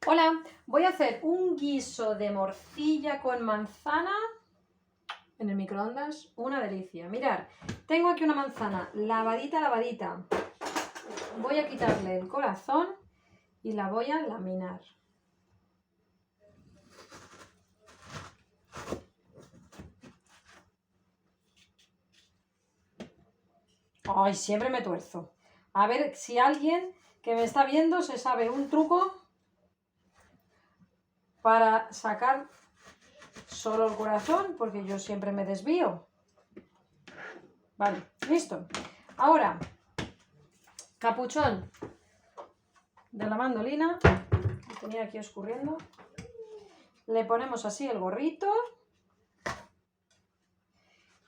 Hola, voy a hacer un guiso de morcilla con manzana en el microondas, una delicia. Mirad, tengo aquí una manzana lavadita. Voy a quitarle el corazón y la voy a laminar. Ay, siempre me tuerzo. A ver si alguien que me está viendo se sabe un truco para sacar solo el corazón, porque yo siempre me desvío. Vale, listo. Ahora, capuchón de la mandolina, que tenía aquí escurriendo. Le ponemos así el gorrito.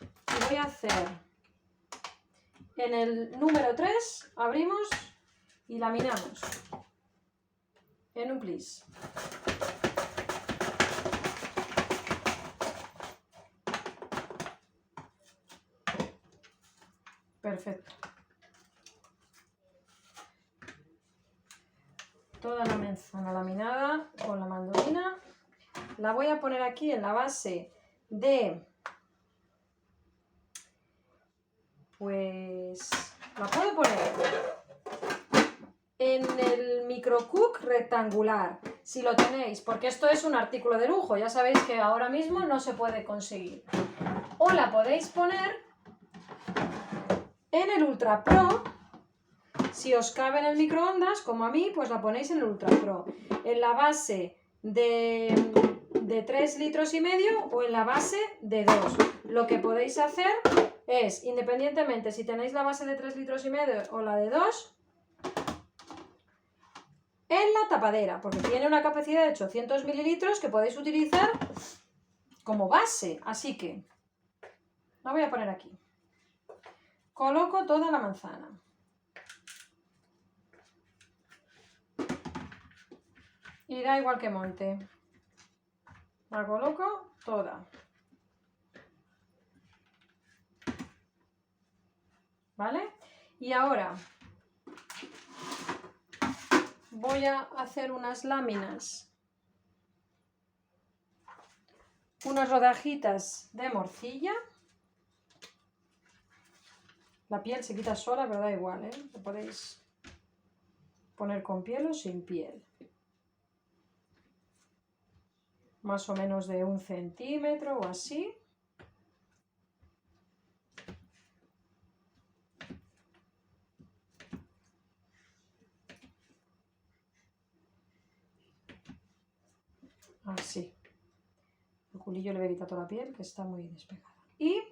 Y voy a hacer en el número 3, abrimos y laminamos en un plis. Perfecto. Toda la manzana laminada con la mandolina. La voy a poner aquí en la base de... Pues... La puedo poner en el microcook rectangular, si lo tenéis, porque esto es un artículo de lujo. Ya sabéis que ahora mismo no se puede conseguir. O la podéis poner en el Ultra Pro. Si os cabe en el microondas, como a mí, pues la ponéis en el Ultra Pro. En la base de 3,5 litros o en la base de 2. Lo que podéis hacer es, independientemente si tenéis la base de 3,5 litros o la de 2, en la tapadera, porque tiene una capacidad de 800 mililitros que podéis utilizar como base. Así que la voy a poner aquí. Coloco toda la manzana. Y da igual que monte. La coloco toda. ¿Vale? Y ahora voy a hacer unas láminas, unas rodajitas de morcilla. La piel se quita sola, pero da igual, ¿eh? Lo podéis poner con piel o sin piel. Más o menos de 1 centímetro o así. Así. El culillo le voy a quitar toda la piel, que está muy despegada. Y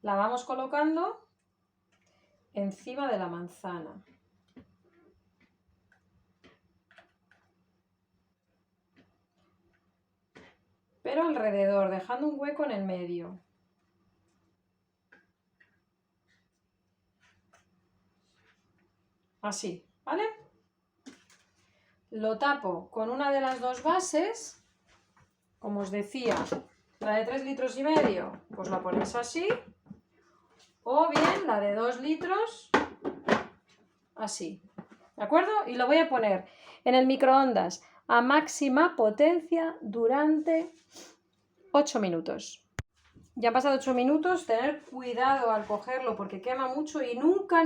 la vamos colocando encima de la manzana. Pero alrededor, dejando un hueco en el medio. Así, ¿vale? Lo tapo con una de las dos bases, como os decía, la de 3,5 litros, pues la ponéis así, o bien la de 2 litros, así, ¿de acuerdo? Y lo voy a poner en el microondas a máxima potencia durante 8 minutos. Ya han pasado 8 minutos, tener cuidado al cogerlo porque quema mucho y nunca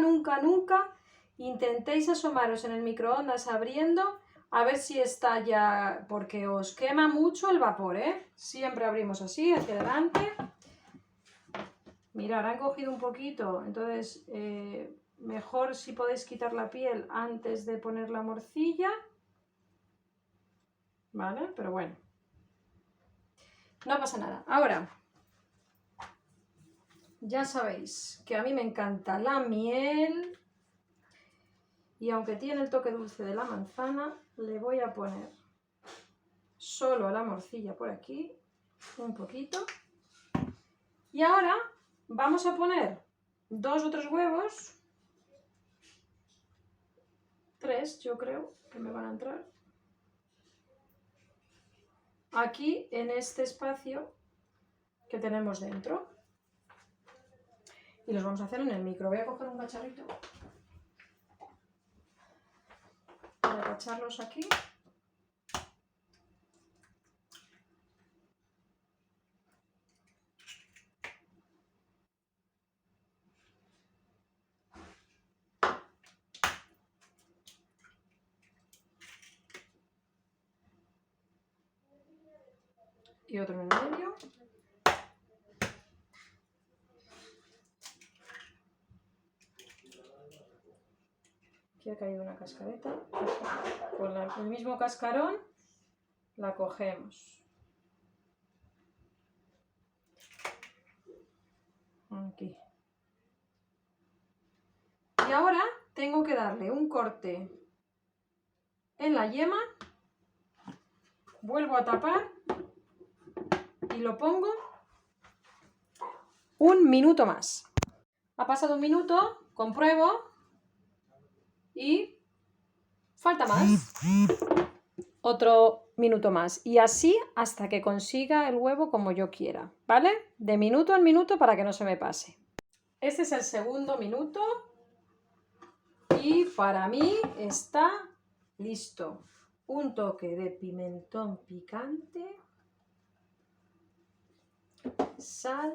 intentéis asomaros en el microondas abriendo a ver si está ya, porque os quema mucho el vapor, ¿eh? Siempre abrimos así, hacia adelante. Mirad, han cogido un poquito, entonces mejor si podéis quitar la piel antes de poner la morcilla. ¿Vale? Pero bueno. No pasa nada. Ahora, ya sabéis que a mí me encanta la miel. Y aunque tiene el toque dulce de la manzana, le voy a poner solo a la morcilla por aquí, un poquito. Y ahora vamos a poner 2 o 3 huevos, 3 yo creo que me van a entrar, aquí en este espacio que tenemos dentro. Y los vamos a hacer en el micro. Voy a coger un cacharrito para cacharlos aquí. y otro en el medio. Aquí ha caído una cascareta. Con el mismo cascarón la cogemos. Aquí. Y ahora tengo que darle un corte en la yema, vuelvo a tapar y lo pongo un minuto más. Ha pasado un minuto, compruebo y falta más. Otro minuto más y así hasta que consiga el huevo como yo quiera, ¿vale? De minuto en minuto para que no se me pase. Este es el segundo minuto y para mí está listo. Un toque de pimentón picante, sal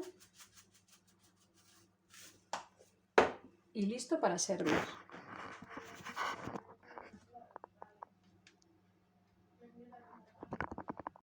y listo para servir.